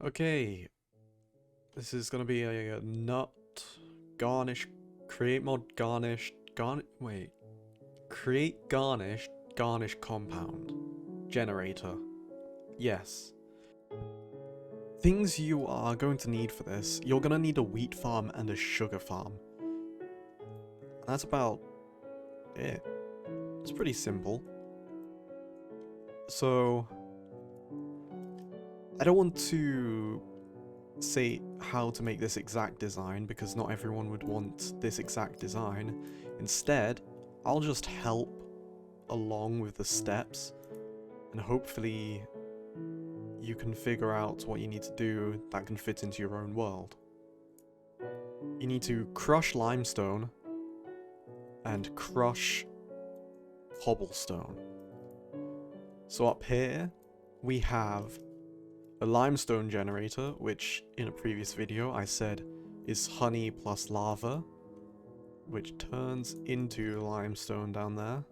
Okay, this is gonna be a nut garnish create mod create garnish compound generator. Yes. Things you are going to need for this, you're gonna need a wheat farm and a sugar farm. That's about it. It's pretty simple. So I don't want to say how to make this exact design because not everyone would want this exact design. Instead, I'll just help along with the steps and hopefully you can figure out what you need to do that can fit into your own world. You need to crush limestone and crush cobblestone. So up here we have a limestone generator, which in a previous video I said is honey plus lava, which turns into limestone down there.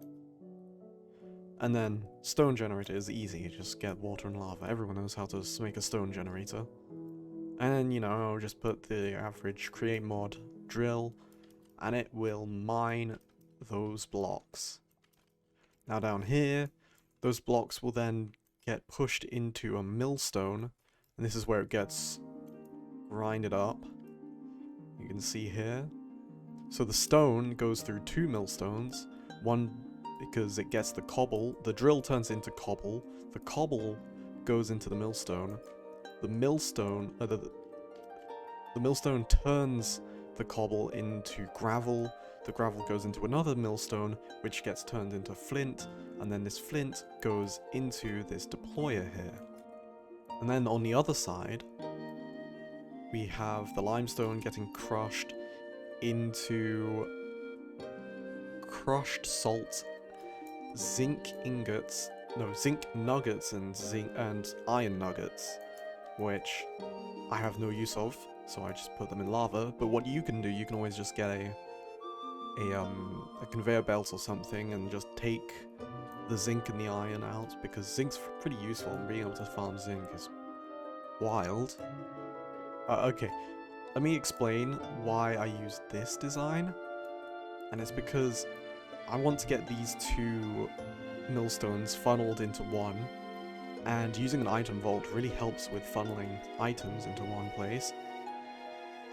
And then stone generator is easy, you just get water and lava. Everyone knows how to make a stone generator. And you know, I'll just put the average create mod drill and it will mine those blocks. Now down here, those blocks will then get pushed into a millstone, and this is where it gets grinded up. You can see here. So the stone goes through two millstones, one because it gets the cobble, the drill turns into cobble, the cobble goes into the millstone, the millstone turns the cobble into gravel, the gravel goes into another millstone, which gets turned into flint, and then this flint goes into this deployer here. And then on the other side, we have the limestone getting crushed into crushed salt, zinc nuggets and iron nuggets, which I have no use of, so I just put them in lava. But what you can do, you can always just get a conveyor belt or something and just take the zinc and the iron out, because zinc's pretty useful and being able to farm zinc is wild. Okay, let me explain why I use this design, and it's because I want to get these two millstones funneled into one, and using an item vault really helps with funneling items into one place.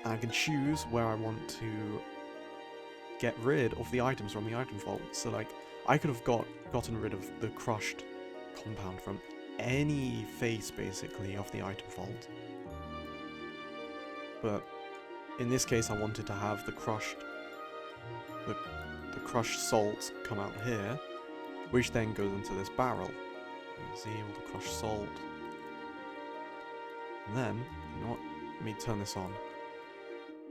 And I can choose where I want to get rid of the items from the item vault. So like, I could have gotten rid of the crushed compound from any face basically of the item vault. But in this case I wanted to have the crushed salt come out here, which then goes into this barrel. You can see all the crushed salt. And then, you know what? Let me turn this on.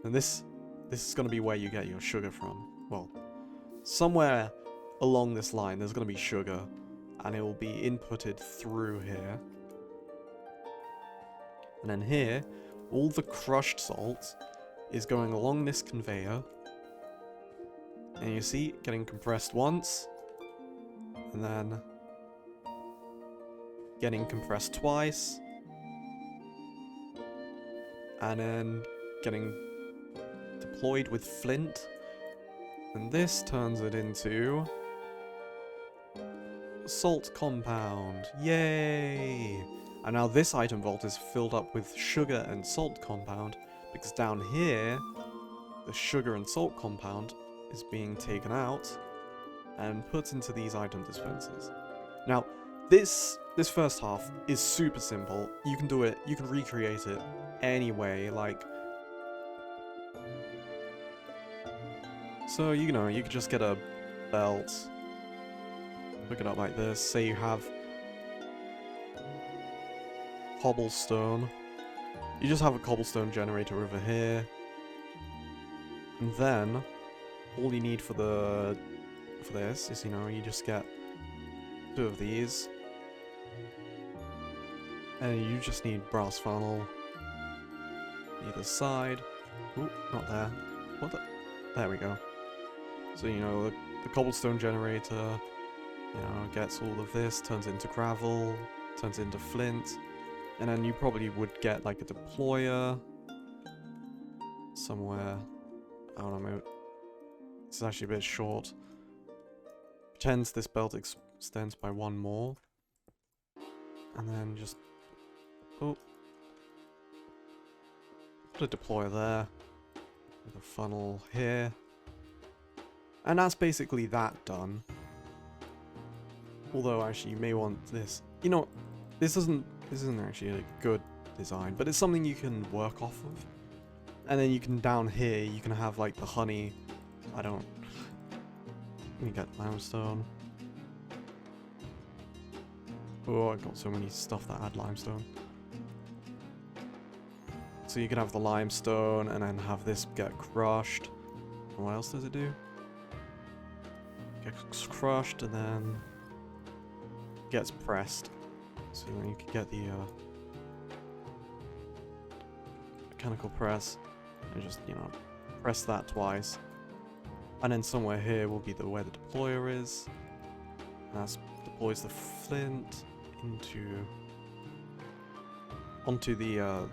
And this is going to be where you get your sugar from. Well, somewhere along this line there's going to be sugar, and it will be inputted through here. And then here, all the crushed salt is going along this conveyor. And you see, getting compressed once, and then getting compressed twice, and then getting deployed with flint, and this turns it into salt compound. Yay! And now this item vault is filled up with sugar and salt compound, because down here, the sugar and salt compound is being taken out and put into these item dispensers. Now, this first half is super simple. You can do it, you can recreate it anyway, like... So, you know, you could just get a belt, hook it up like this, say you have cobblestone. You just have a cobblestone generator over here, and then all you need for this is, you know, you just get two of these, and you just need brass funnel either side. Ooh, not there. What the? There we go. So, you know, the cobblestone generator, you know, gets all of this, turns into gravel, turns into flint, And then you probably would get like a deployer somewhere. I don't know, maybe it's actually a bit short. Pretends this belt extends by one more. And then just... Oh. Put a deployer there. With a funnel here. And that's basically that done. Although actually you may want this. You know, this isn't actually a good design, but it's something you can work off of. And then you can, down here, you can have like the honey. I don't... Let me get limestone. Oh, I got so many stuff that had limestone. So you can have the limestone and then have this get crushed. And what else does it do? Gets crushed and then gets pressed. So then you can get the mechanical press and just, you know, press that twice. And then somewhere here will be where the deployer is. And that deploys the flint onto the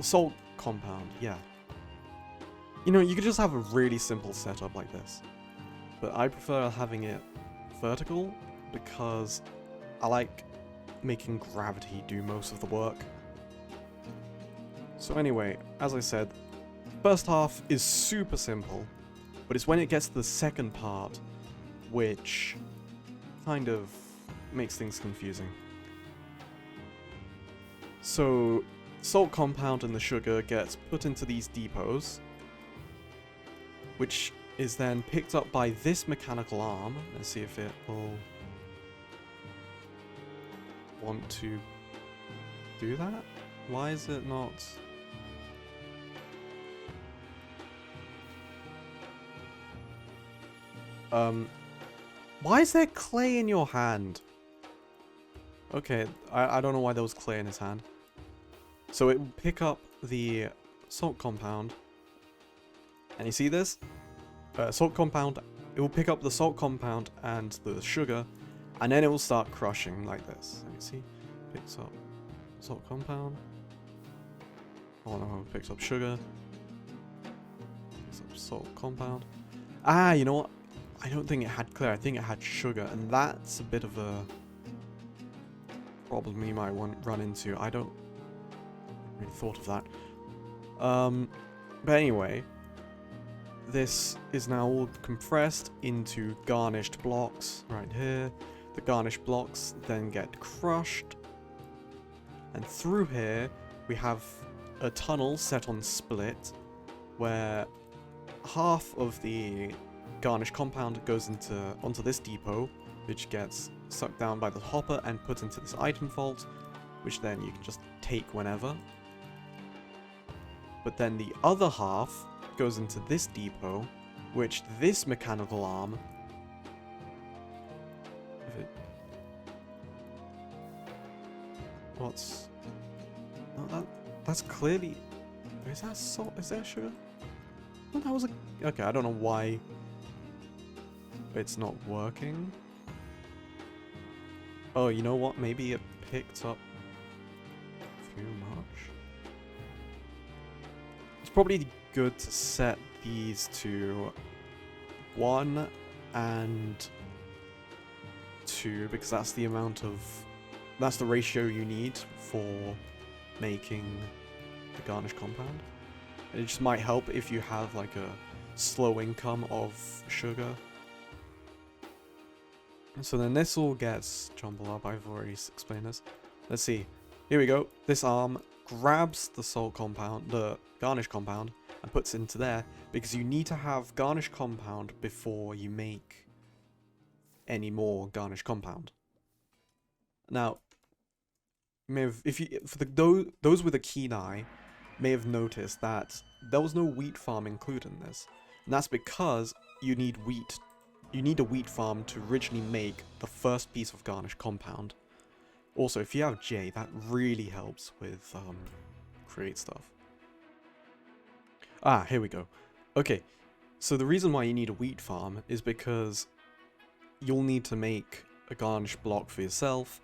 salt compound. Yeah. You know, you could just have a really simple setup like this. But I prefer having it vertical because I like making gravity do most of the work. So anyway, as I said, first half is super simple, but it's when it gets to the second part which kind of makes things confusing. So, salt compound and the sugar gets put into these depots, which is then picked up by this mechanical arm. Let's see if it will want to do that. Why is it not? Why is there clay in your hand? Okay, I don't know why there was clay in his hand. So it will pick up the salt compound. And you see this? Salt compound. It will pick up the salt compound and the sugar. And then it will start crushing like this. Let me see. Picks up salt compound. Oh no, it picks up sugar. Picks up salt compound. Ah, you know what? I don't think it had clay. I think it had sugar. And that's a bit of a problem you might run into. I don't really thought of that. But anyway, this is now all compressed into garnished blocks right here. The garnished blocks then get crushed. And through here, we have a tunnel set on split where half of the garnish compound goes onto this depot, which gets sucked down by the hopper and put into this item vault, which then you can just take whenever. But then the other half goes into this depot, which this mechanical arm... What's... No, that's clearly... Is that salt? Is that sugar? Oh, that was a... Okay, I don't know why it's not working. Oh, you know what? Maybe it picked up too much. It's probably good to set these to 1 and 2 because that's the amount of... That's the ratio you need for making the garnish compound. And it just might help if you have like a slow income of sugar. So then this all gets jumbled up. I've already explained this. Let's see. Here we go. This arm grabs the salt compound, the garnish compound, and puts it into there because you need to have garnish compound before you make any more garnish compound. Now, you may have, those with a keen eye may have noticed that there was no wheat farm included in this, and that's because you need wheat. You need a wheat farm to originally make the first piece of garnish compound. Also, if you have J, that really helps with create stuff. Ah, here we go. Okay, so the reason why you need a wheat farm is because you'll need to make a garnish block for yourself,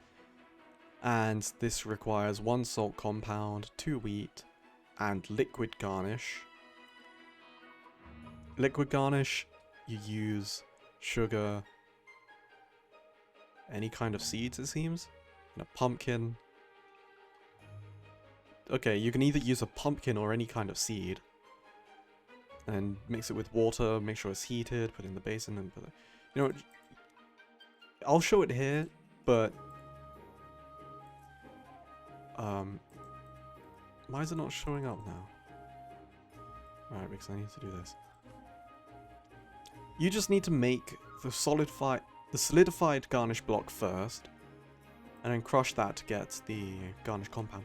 And this requires 1 salt compound, 2 wheat, and liquid garnish. Liquid garnish, you use sugar, any kind of seeds it seems, and a pumpkin. Okay, you can either use a pumpkin or any kind of seed. And mix it with water, make sure it's heated, put it in the basin, and put it... You know, I'll show it here, but... Why is it not showing up now? Alright, because I need to do this. You just need to make the solidified garnish block first, and then crush that to get the garnish compound.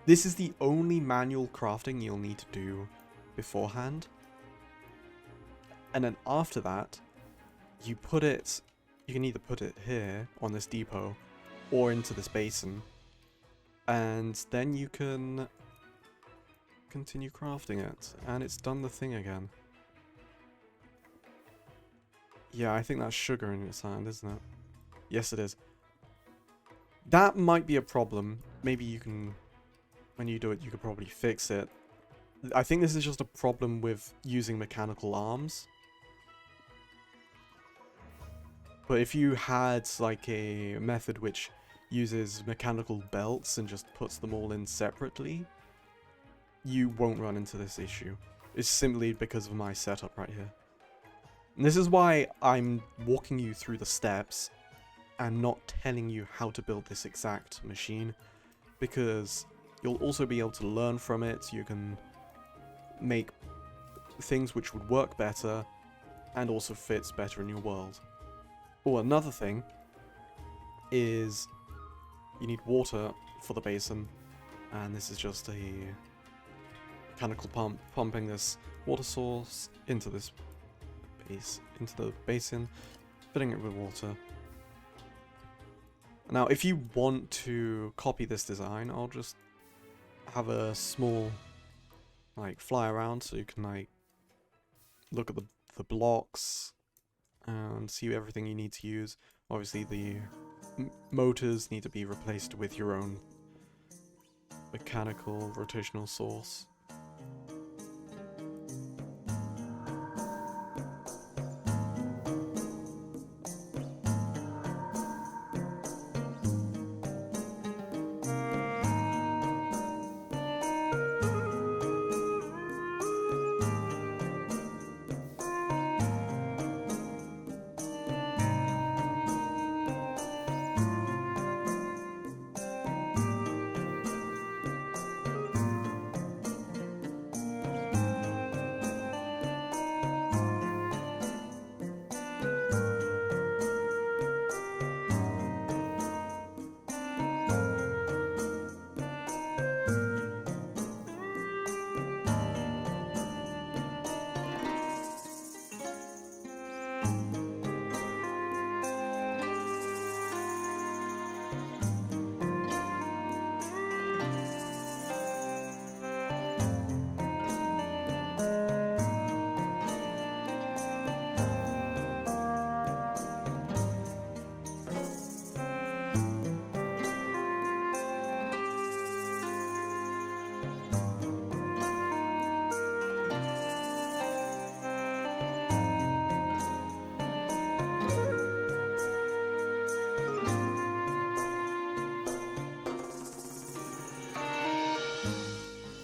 This is the only manual crafting you'll need to do beforehand. And then after that, you put it, you can either put it here on this depot or into this basin. And then you can continue crafting it. And it's done the thing again. Yeah, I think that's sugar in its hand, isn't it? Yes, it is. That might be a problem. Maybe you can, when you do it, you could probably fix it. I think this is just a problem with using mechanical arms. But if you had, like, a method which uses mechanical belts and just puts them all in separately, you won't run into this issue. It's simply because of my setup right here. And this is why I'm walking you through the steps and not telling you how to build this exact machine, because you'll also be able to learn from it. You can make things which would work better and also fits better in your world. Oh, another thing is you need water for the basin, and this is just a mechanical pump pumping this water source into this into the basin, filling it with water. Now, if you want to copy this design, I'll just have a small, like, fly around so you can, like, look at the blocks and see everything you need to use. Obviously, the motors need to be replaced with your own mechanical rotational source.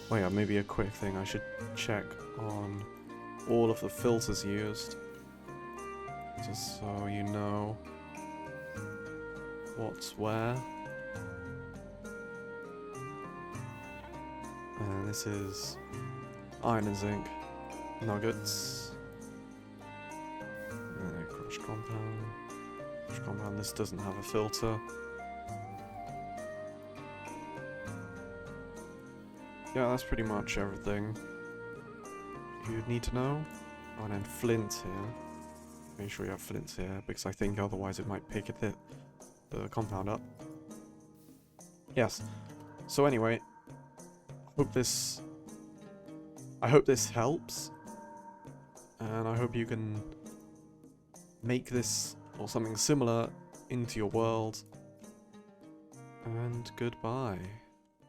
Oh yeah, maybe a quick thing, I should check on all of the filters used, just so you know what's where. And this is iron and zinc nuggets. And crushed compound. Crushed compound, this doesn't have a filter. Yeah, that's pretty much everything you'd need to know. Oh, and then flint here. Make sure you have flint here, because I think otherwise it might pick the compound up. Yes. So anyway, I hope this helps, and I hope you can make this or something similar into your world, And goodbye.